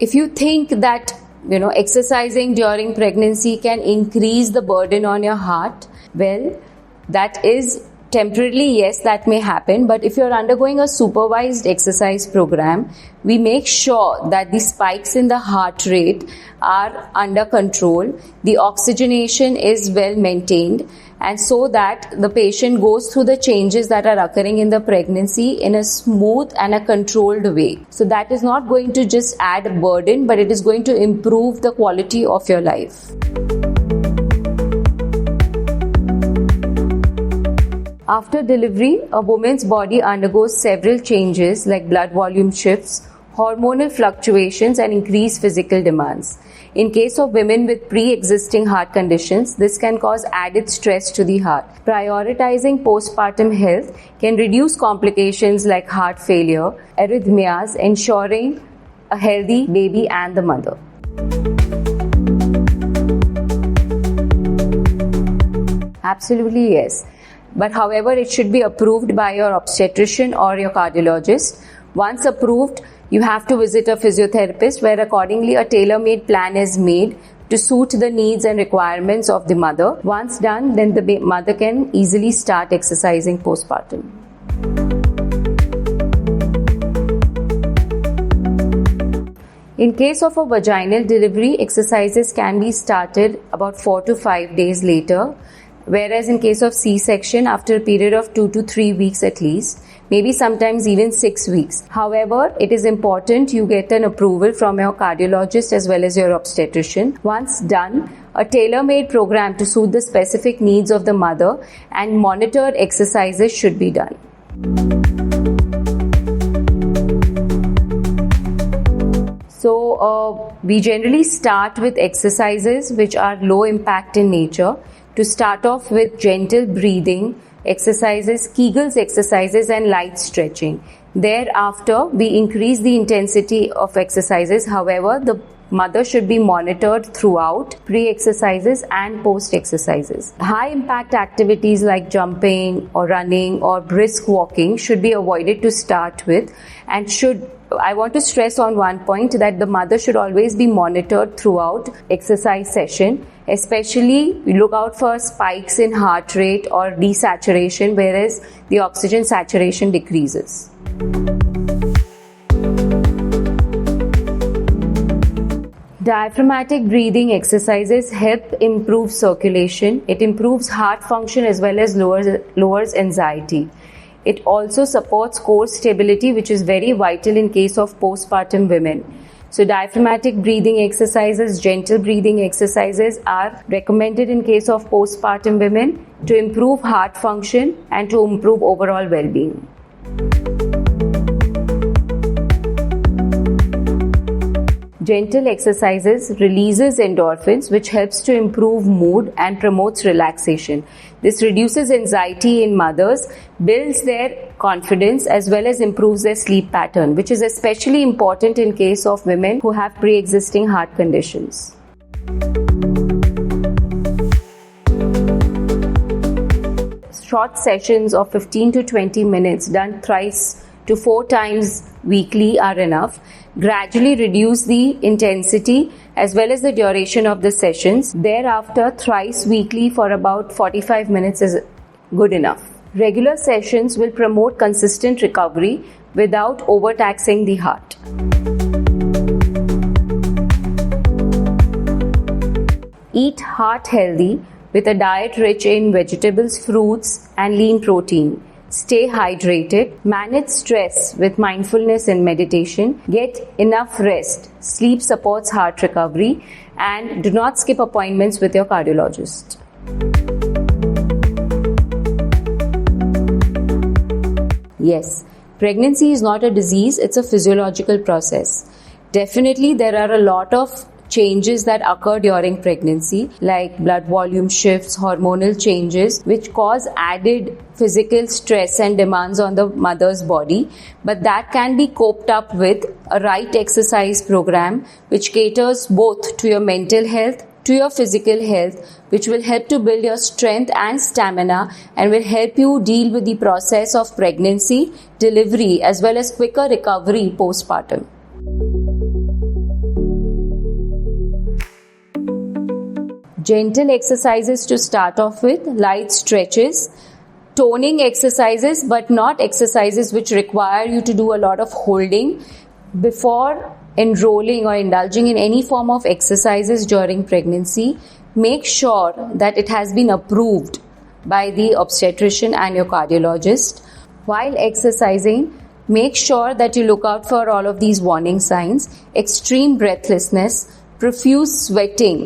If you think that exercising during pregnancy can increase the burden on your heart, well, that is temporarily, yes, that may happen. But if you're undergoing a supervised exercise program, we make sure that the spikes in the heart rate are under control, the oxygenation is well maintained, and so that the patient goes through the changes that are occurring in the pregnancy in a smooth and a controlled way. So that is not going to just add a burden, but it is going to improve the quality of your life. After delivery, a woman's body undergoes several changes like blood volume shifts, hormonal fluctuations, and increased physical demands. In case of women with pre-existing heart conditions, this can cause added stress to the heart. Prioritizing postpartum health can reduce complications like heart failure, arrhythmias, ensuring a healthy baby and the mother. Absolutely yes. But however, it should be approved by your obstetrician or your cardiologist. Once approved, you have to visit a physiotherapist where accordingly a tailor-made plan is made to suit the needs and requirements of the mother. Once done, then the mother can easily start exercising postpartum. In case of a vaginal delivery, exercises can be started about 4 to 5 days later. Whereas in case of C-section, after a period of 2 to 3 weeks at least, maybe sometimes even 6 weeks. However, it is important you get an approval from your cardiologist as well as your obstetrician. Once done, a tailor-made program to suit the specific needs of the mother and monitored exercises should be done. So, we generally start with exercises which are low impact in nature. To start off with gentle breathing exercises, Kegels exercises, and light stretching. Thereafter, we increase the intensity of exercises. However, the mother should be monitored throughout pre-exercises and post-exercises. High impact activities like jumping or running or brisk walking should be avoided to start with, and I want to stress on one point that the mother should always be monitored throughout exercise session. Especially, look out for spikes in heart rate or desaturation, whereas the oxygen saturation decreases. Diaphragmatic breathing exercises help improve circulation. It improves heart function as well as lowers anxiety. It also supports core stability, which is very vital in case of postpartum women. So diaphragmatic breathing exercises, gentle breathing exercises are recommended in case of postpartum women to improve heart function and to improve overall well-being. Gentle exercises releases endorphins, which helps to improve mood and promotes relaxation. This reduces anxiety in mothers, builds their confidence as well as improves their sleep pattern, which is especially important in case of women who have pre-existing heart conditions. Short sessions of 15 to 20 minutes done thrice to 4 times weekly are enough. Gradually reduce the intensity as well as the duration of the sessions. Thereafter, thrice weekly for about 45 minutes is good enough. Regular sessions will promote consistent recovery without overtaxing the heart. Eat heart healthy with a diet rich in vegetables, fruits, and lean protein. Stay hydrated, manage stress with mindfulness and meditation, get enough rest, sleep supports heart recovery, and do not skip appointments with your cardiologist. Yes, pregnancy is not a disease, it's a physiological process. Definitely there are a lot of changes that occur during pregnancy, like blood volume shifts, hormonal changes, which cause added physical stress and demands on the mother's body. But that can be coped up with a right exercise program, which caters both to your mental health, to your physical health, which will help to build your strength and stamina and will help you deal with the process of pregnancy, delivery, as well as quicker recovery postpartum. gentle exercises to start off with, light stretches, toning exercises, but not exercises which require you to do a lot of holding. Before enrolling or indulging in any form of exercises during pregnancy, make sure that it has been approved by the obstetrician and your cardiologist. While exercising, make sure that you look out for all of these warning signs: extreme breathlessness, profuse sweating,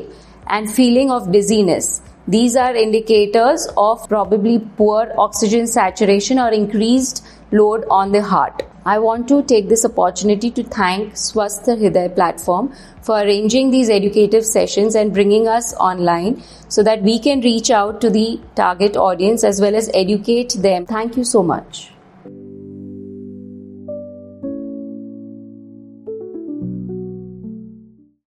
and feeling of dizziness. These are indicators of probably poor oxygen saturation or increased load on the heart. I want to take this opportunity to thank Swasth Hriday platform for arranging these educative sessions and bringing us online so that we can reach out to the target audience as well as educate them. Thank you so much.